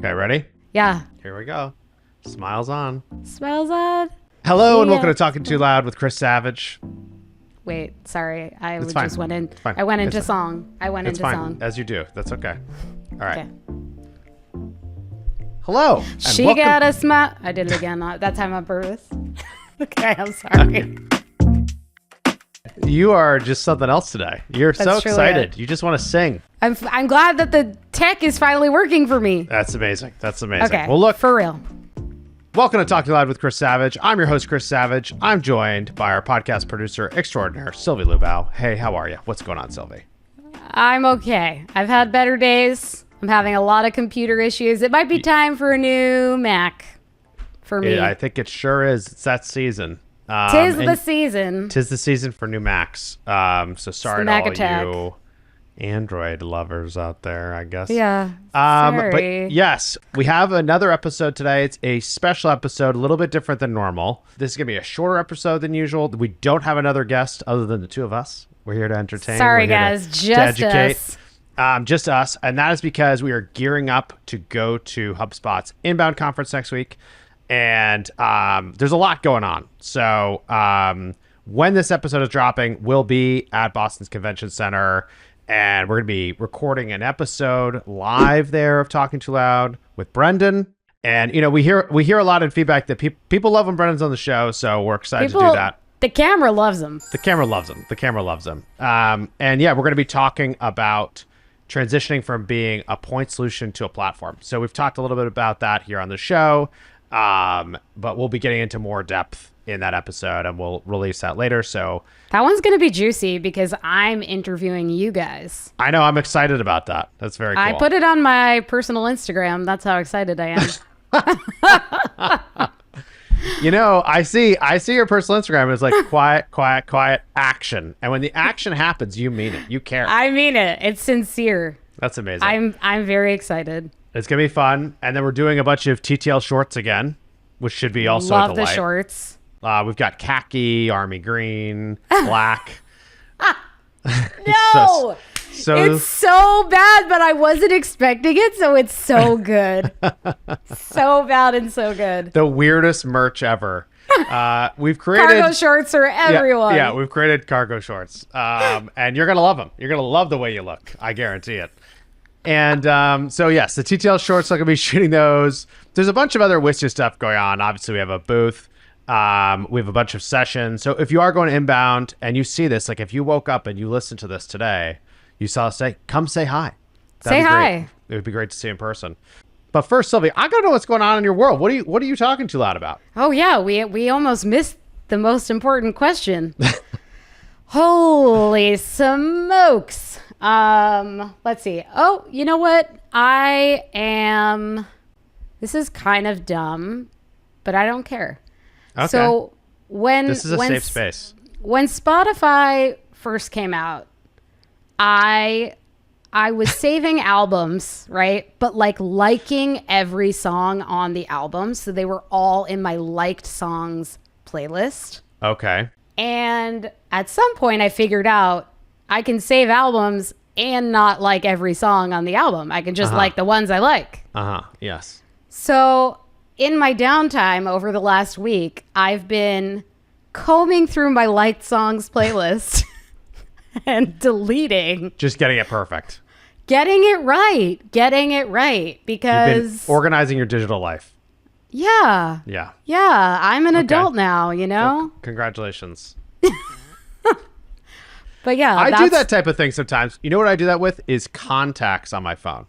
Okay, ready? Yeah. Here we go. Smiles on. Smiles on. Hello and welcome to Talking Too Loud with Chris Savage. Wait, sorry. I It's fine. just went in. It's fine. I went It's into fine. song. I went It's into fine, song. as you do. That's okay. All right. Okay. Hello. and She welcome- got a smile. I did it again. That time on purpose. Okay, I'm sorry. You are just something else today. You're so That's truly excited. it. You just want to sing. I'm glad that the tech is finally working for me. That's amazing. That's amazing. Okay. Well, look. For real. Welcome to Talking Loud with Chris Savage. I'm your host, Chris Savage. I'm joined by our podcast producer extraordinaire, Sylvie Lubau. Hey, how are you? What's going on, Sylvie? I'm okay. I've had better days. I'm having a lot of computer issues. It might be time for a new Mac for me. I think it sure is. It's that season. Tis the season. Tis the season for new Macs. So sorry to Mac all attack. you Android lovers out there, I guess. Yeah. But Sorry. yes, we have another episode today. It's a special episode, a little bit different than normal. This is going to be a shorter episode than usual. We don't have another guest other than the two of us. We're here to entertain. Sorry, We're here guys. to Just educate. us. Just us. And that is because we are gearing up to go to HubSpot's inbound conference next week. And there's a lot going on. So when this episode is dropping, we'll be at Boston's Convention Center. And we're going to be recording an episode live there of Talking Too Loud with Brendan. And, you know, we hear a lot of feedback that people love when Brendan's on the show. So we're excited to do that. The camera loves him. The camera loves him. The camera loves him. And yeah, we're going to be talking about transitioning from being a point solution to a platform. So we've talked a little bit about that here on the show. But we'll be getting into more depth in that episode and we'll release that later. So That one's going to be juicy because I'm interviewing you guys. I know I'm excited about that. That's very cool. I put it on my personal Instagram. That's how excited I am. You know, I see your personal Instagram and it's like quiet action. And when the action happens, you mean it. You care. I mean it. It's sincere. That's amazing. I'm very excited. It's going to be fun. And then we're doing a bunch of TTL shorts again, which should be also a Love delight. the shorts. We've got khaki, army green, black. No! So It's so bad, but I wasn't expecting it, so it's so good. So bad and so good. the weirdest merch ever. We've created Cargo shorts for everyone. Yeah, we've created cargo shorts. And you're going to love them. You're going to love the way you look. I guarantee it. And so, yes, the TTL shorts, I'm going to be shooting those. There's a bunch of other Wistia stuff going on. Obviously, we have a booth. We have a bunch of sessions. So if you are going inbound and you see this, like if you woke up and you listened to this today, you saw us say, come say hi. That'd Say be hi. great. It would be great to see in person. But first, Sylvie, I gotta know what's going on in your world. What are you talking too loud about? Oh, yeah. We almost missed the most important question. Holy smokes. Let's see. Oh, you know what? This is kind of dumb, but I don't care. Okay. So This is a safe space. When Spotify first came out, I was saving albums, right? But like liking every song on the album. So they were all in my liked songs playlist. Okay. And at some point I figured out I can save albums and not like every song on the album. I can just like the ones I like. Yes. So in my downtime over the last week, I've been combing through my liked songs playlist and deleting. Just getting it perfect. Getting it right You've because been organizing your digital life. yeah, I'm an adult now, you know? Congratulations. But yeah, I do that type of thing sometimes. You know what I do that with is contacts on my phone.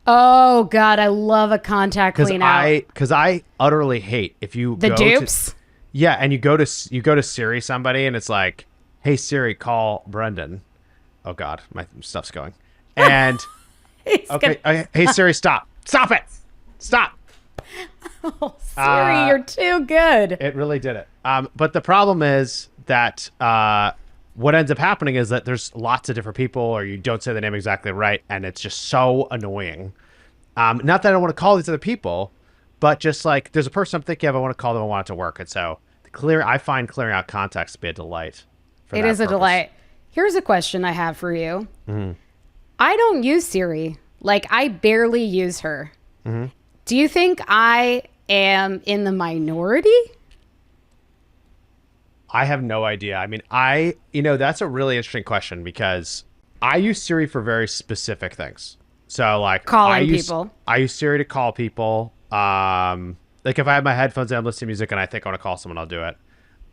Oh God, I love a contact clean out. Because I utterly hate if you The go dupes? and you go to Siri somebody and it's like, hey Siri, call Brendan. Oh God, my stuff's going. And hey Siri, stop it, stop. Oh, Siri, you're too good. It really did it. But the problem is that what ends up happening is that there's lots of different people, or you don't say the name exactly right, and it's just so annoying. Not that I don't want to call these other people, but just like there's a person I'm thinking of, I want to call them, I want it to work. And so I find clearing out contacts to be a delight. It is a delight. Here's a question I have for you. I don't use Siri. Like, I barely use her. Do you think I am in the minority? I have no idea. I mean, that's a really interesting question because I use Siri for very specific things. So like Calling people. I use Siri to call people. Like if I have my headphones and I'm listening to music and I think I want to call someone, I'll do it.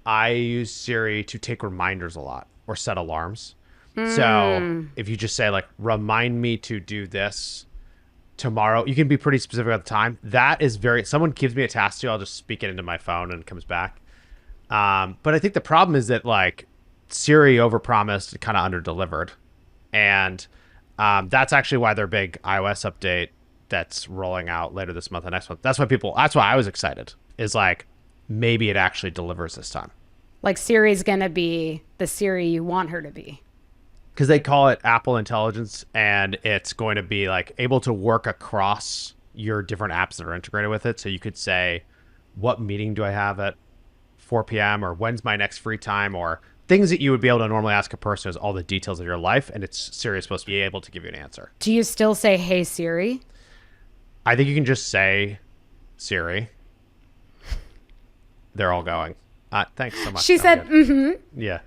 I use Siri to take reminders a lot or set alarms. So if you just say like, remind me to do this tomorrow, you can be pretty specific at the time. That is someone gives me a task to, I'll just speak it into my phone and it comes back. But I think the problem is that like Siri overpromised, kind of underdelivered. And that's actually why their big iOS update that's rolling out later this month and next month. That's why I was excited, is like, maybe it actually delivers this time. Like Siri's going to be the Siri you want her to be. Because they call it Apple Intelligence, and it's going to be like able to work across your different apps that are integrated with it. So you could say, what meeting do I have at 4 p.m. or when's my next free time, or things that you would be able to normally ask a person is all the details of your life, and Siri is supposed to be able to give you an answer. Do you still say, hey, Siri? I think you can just say, Siri. They're all going. Thanks so much. She said, mm-hmm. Yeah.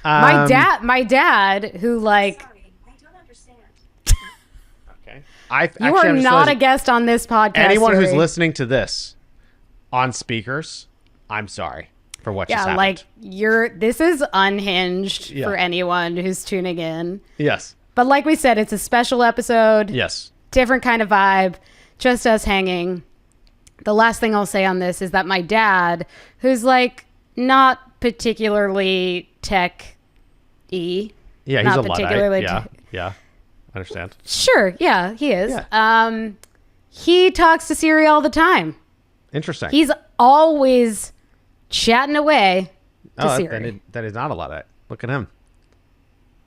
My dad, who like... Sorry, I don't understand. Okay. You are not a guest on this podcast, Anyone Siri. who's listening to this on speakers, I'm sorry for what just happened. Like this is unhinged Yeah. for anyone who's tuning in. Yes. But like we said, it's a special episode. Yes. Different kind of vibe. Just us hanging. The last thing I'll say on this is that my dad, who's like not particularly tech-y. Yeah, he's not a Luddite. particularly Yeah. I understand. Sure, yeah, he is. Yeah. He talks to Siri all the time. Interesting. He's always chatting away to Siri. That is not a Luddite. Look at him.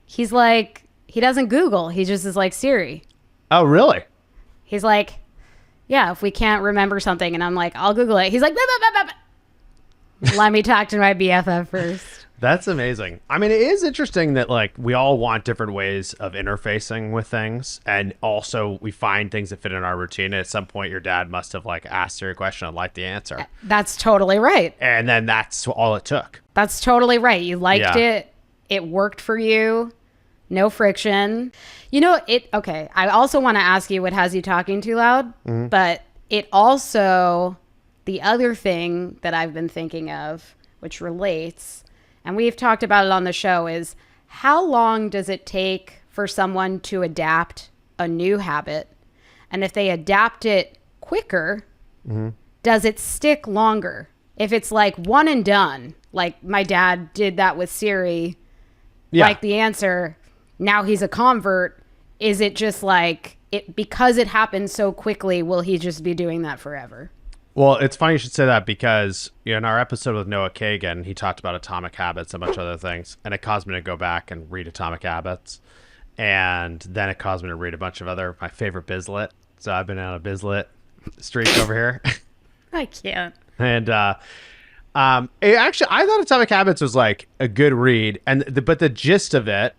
He's like, he doesn't Google. He just is like Siri. Oh, really? He's like, yeah, if we can't remember something, and I'm like, I'll Google it. He's like, bah, bah, bah, bah, bah. Let me talk to my BFF first. That's amazing. I mean, it is interesting that like we all want different ways of interfacing with things, and also we find things that fit in our routine. And at some point, your dad must have like asked her a question and liked the answer. That's totally right. And then that's all it took. That's totally right. You liked Yeah. it. It worked for you. No friction. Okay. I also want to ask you what has you talking too loud, but it also, the other thing that I've been thinking of, which relates, and we've talked about it on the show, is how long does it take for someone to adapt a new habit? And if they adapt it quicker, does it stick longer? If it's like one and done, like my dad did that with Siri, like the answer, now he's a convert. Is it just like it because it happened so quickly? Will he just be doing that forever? Well, it's funny you should say that because in our episode with Noah Kagan, he talked about atomic habits and a bunch of other things, and it caused me to go back and read Atomic Habits, and then it caused me to read a bunch of my favorite Bizlet. So I've been on a Bizlet streak over here. I can't. And I thought Atomic Habits was like a good read, but the gist of it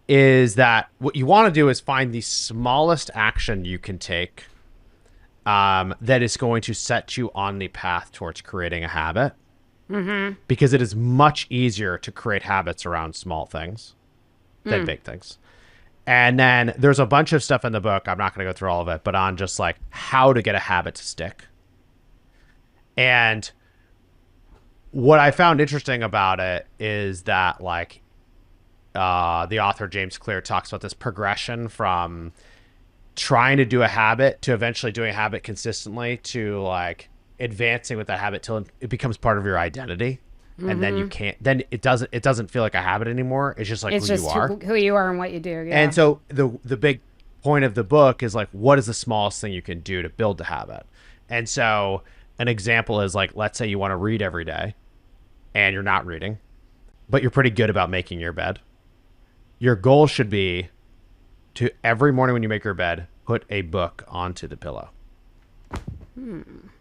is that what you want to do is find the smallest action you can take that is going to set you on the path towards creating a habit. Because it is much easier to create habits around small things than big things. And then there's a bunch of stuff in the book, I'm not going to go through all of it, but on just like how to get a habit to stick. And what I found interesting about it is that like the author James Clear talks about this progression from trying to do a habit to eventually doing a habit consistently to like advancing with that habit till it becomes part of your identity. And then then it doesn't feel like a habit anymore. It's just like It's who just you are. who you are and what you do. Yeah. And so the big point of the book is like, what is the smallest thing you can do to build the habit? And so an example is like, let's say you want to read every day and you're not reading, but you're pretty good about making your bed. Your goal should be to every morning when you make your bed, put a book onto the pillow. And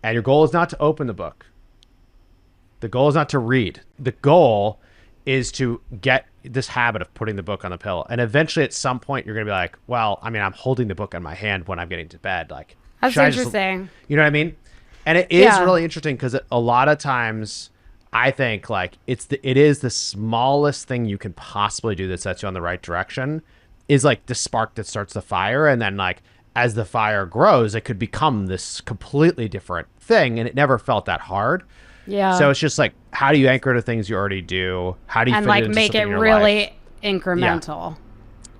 your goal is not to open the book. The goal is not to read. The goal is to get this habit of putting the book on the pillow. And eventually at some point you're going to be like, well, I mean, I'm holding the book in my hand when I'm getting to bed. Like That's interesting. You know what I mean? And it is really interesting because a lot of times I think like it is the smallest thing you can possibly do that sets you on the right direction is like the spark that starts the fire. And then like as the fire grows, it could become this completely different thing. And it never felt that hard. Yeah. So it's just like, how do you anchor to things you already do? How do you and fit like it into make it something in your really life? incremental?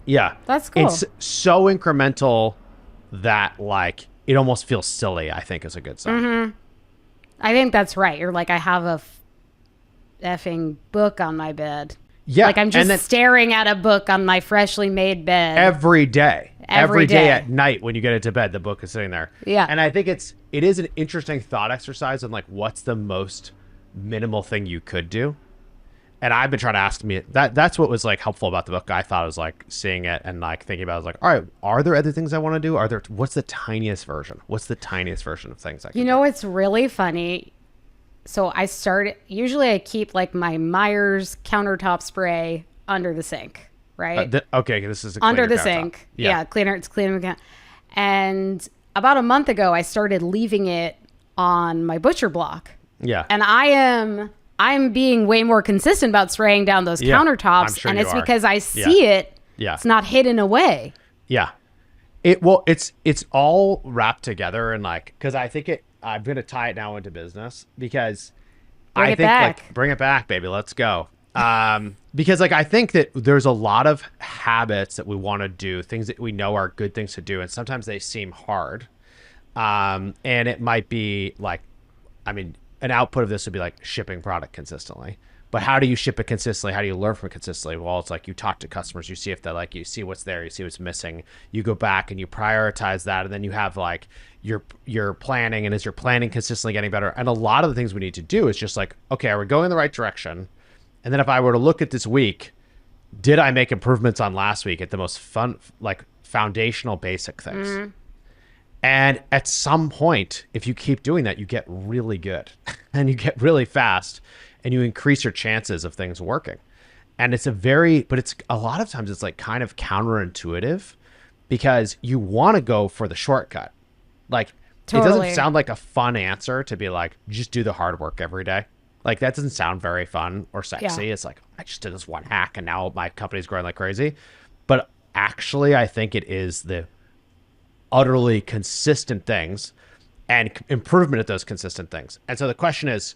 Yeah. That's cool. It's so incremental that like it almost feels silly, I think is a good sign. Mm-hmm. I think that's right. You're like, I have a effing book on my bed. Yeah. Like I'm just staring at a book on my freshly made bed. Every day. Every day. day at night when you get into bed, the book is sitting there. Yeah. And I think it is an interesting thought exercise on like what's the most minimal thing you could do. And I've been trying to ask me that's what was like helpful about the book. I thought was like seeing it and like thinking about it, I was like, all right, are there other things I want to do? What's the tiniest version? What's the tiniest version of things I can do? You know what's really funny? So usually I keep like my Myers countertop spray under the sink, right? Okay, this is under the sink. Yeah, cleaner. It's cleaner. And about a month ago, I started leaving it on my butcher block. Yeah. And I'm being way more consistent about spraying down those countertops, sure and it's are. because I see it. Yeah. It's not hidden away. Yeah. It's all wrapped together and like because I think I'm gonna tie it now into business because Bring it back. Like bring it back, baby. Let's go. Because like I think that there's a lot of habits that we want to do, things that we know are good things to do, and sometimes they seem hard. And it might be like, I mean, an output of this would be like shipping product consistently. But how do you ship it consistently? How do you learn from it consistently? Well, it's like you talk to customers, you see if they like, you see what's there, you see what's missing. You go back and you prioritize that, and then you have like your planning, and is your planning consistently getting better? And a lot of the things we need to do is just like, okay, are we going in the right direction? And then if I were to look at this week, did I make improvements on last week at the most fun, like foundational basic things? Mm-hmm. And at some point, if you keep doing that, you get really good and you get really fast and you increase your chances of things working. And it's but a lot of times it's like kind of counterintuitive because you want to go for the shortcut. Like It doesn't sound like a fun answer to be like, just do the hard work every day. Like that doesn't sound very fun or sexy. Yeah. It's like, I just did this one hack and now my company's growing like crazy. But actually, I think it is the utterly consistent things and improvement at those consistent things. And so the question is,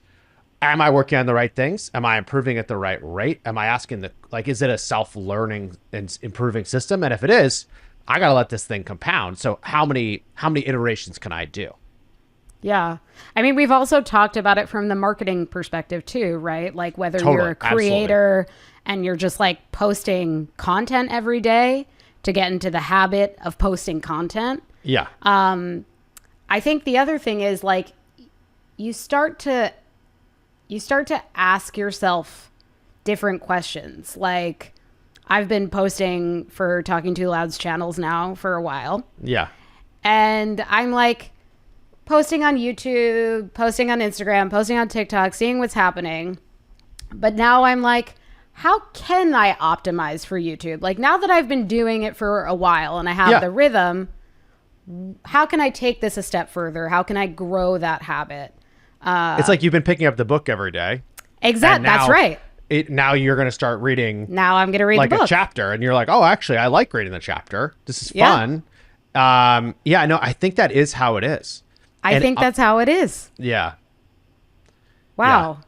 am I working on the right things? Am I improving at the right rate? Am I asking is it a self-learning and improving system? And if it is, I got to let this thing compound. So how many iterations can I do? Yeah. I mean, we've also talked about it from the marketing perspective too, right? Like whether you're a creator and you're just like posting content every day to get into the habit of posting content. Yeah. I think the other thing is like you start to ask yourself different questions. Like I've been posting for Talking Too Loud's channels now for a while. Yeah. And I'm like posting on YouTube, posting on Instagram, posting on TikTok, seeing what's happening. But now I'm like, how can I optimize for YouTube? Like now that I've been doing it for a while and I have the rhythm, how can I take this a step further? How can I grow that habit? It's like you've been picking up the book every day. Exactly. That's right. Now you're going to start reading. Now I'm going to read like the book. A chapter, and you're like, oh, actually, I like reading the chapter. This is fun. No, I think that is how it is. I think that's how it is. Yeah. Wow. Yeah.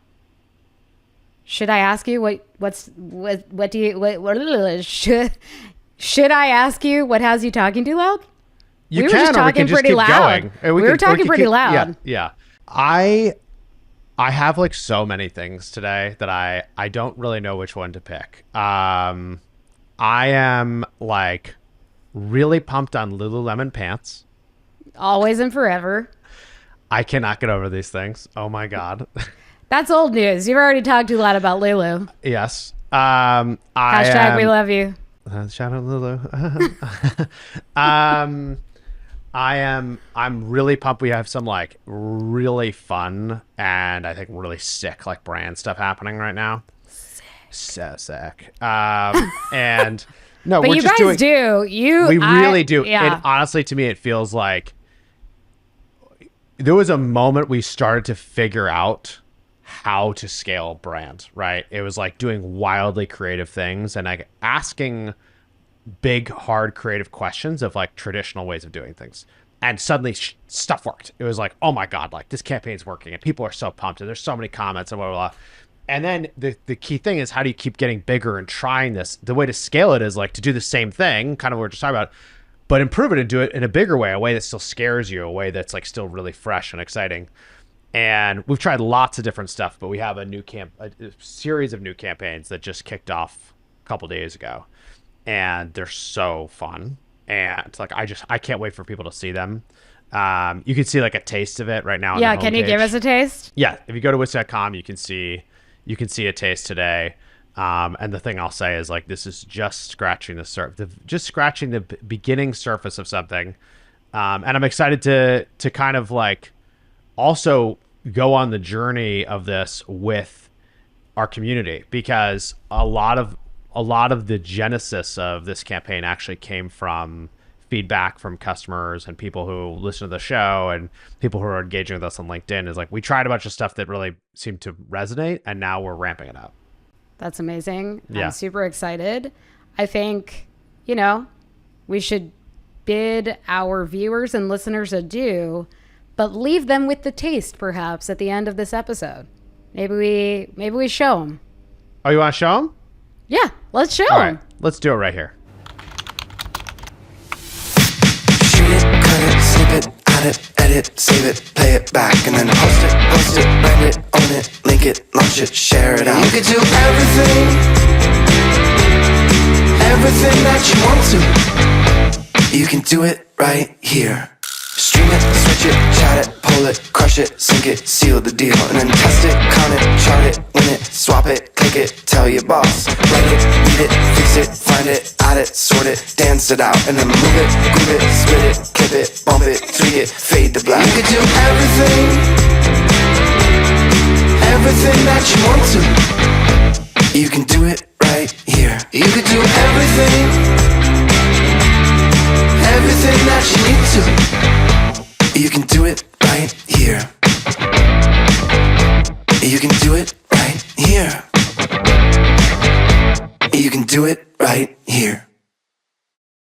Should I ask you should I ask you what has you talking too loud? We were just talking pretty loud. We were talking pretty loud. Yeah. I have like so many things today that I don't really know which one to pick. I am like really pumped on Lululemon pants. Always and forever. I cannot get over these things. Oh my God. That's old news. You've already talked too loud about Lulu. Yes. Hashtag we love you. Shout out Lulu. I'm really pumped. We have some like really fun and I think really sick like brand stuff happening right now. Sick. And no, but we're you just guys doing. We really do. Yeah. And honestly, to me, it feels like there was a moment we started to figure out how to scale brand, right? It was like doing wildly creative things and like asking big, hard, creative questions of like traditional ways of doing things. And suddenly stuff worked. It was like, oh my God, like this campaign's working and people are so pumped and there's so many comments and blah, blah, blah. And then the key thing is, how do you keep getting bigger and trying this? The way to scale it is like to do the same thing, kind of what we're just talking about, but improve it and do it in a bigger way, a way that still scares you, a way that's like still really fresh and exciting. And we've tried lots of different stuff, but we have a series of new campaigns that just kicked off a couple days ago, and they're so fun. And it's like I can't wait for people to see them. You can see like a taste of it right now. Yeah, can you give us a taste? Yeah, if you go to Wiz.com, you can see a taste today. And the thing I'll say is like this is just scratching the beginning surface of something. And I'm excited to kind of like also go on the journey of this with our community, because a lot of the genesis of this campaign actually came from feedback from customers and people who listen to the show and people who are engaging with us on LinkedIn. Is like we tried a bunch of stuff that really seemed to resonate, and now we're ramping it up. That's amazing. Yeah. I'm super excited. I think, we should bid our viewers and listeners adieu, but leave them with the taste perhaps at the end of this episode. Maybe we show them. Oh, you want to show them? Yeah, let's show All them. right, let's do it right here. Shoot it, cut it, snip it, add it, edit, save it, play it back, and then post it, brand it, own it, link it, launch it, share it out. You could do everything that you want to. You can do it right here. Stream it, switch it, chat it, pull it, crush it, sync it, seal the deal, and then test it, count it, chart it, win it, swap it, click it, tell your boss. Write it, read it, fix it, find it, add it, sort it, dance it out, and then move it, groove it, split it, clip it, bump it, tweak it, fade to black. You could do everything that you want to. You can do it right here. You could do everything that you need to. You can do it right here. You can do it right here. You can do it right here.